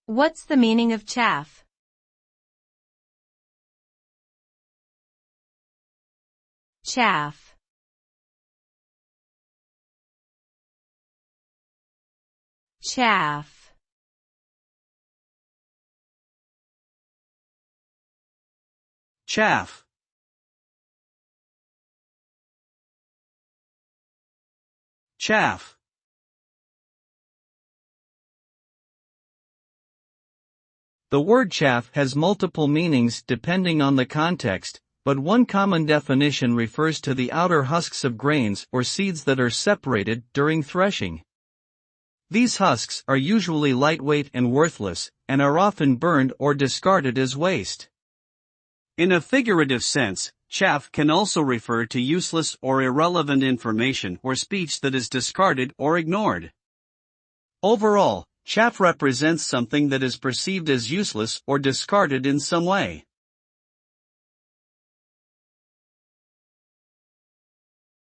What's the meaning of chaff? Chaff. Chaff. Chaff. Chaff. The word chaff has multiple meanings depending on the context, but one common definition refers to the outer husks of grains or seeds that are separated during threshing. These husks are usually lightweight and worthless, and are often burned or discarded as waste. In a figurative sense, chaff can also refer to useless or irrelevant information or speech that is discarded or ignored. Overall, chaff represents something that is perceived as useless or discarded in some way.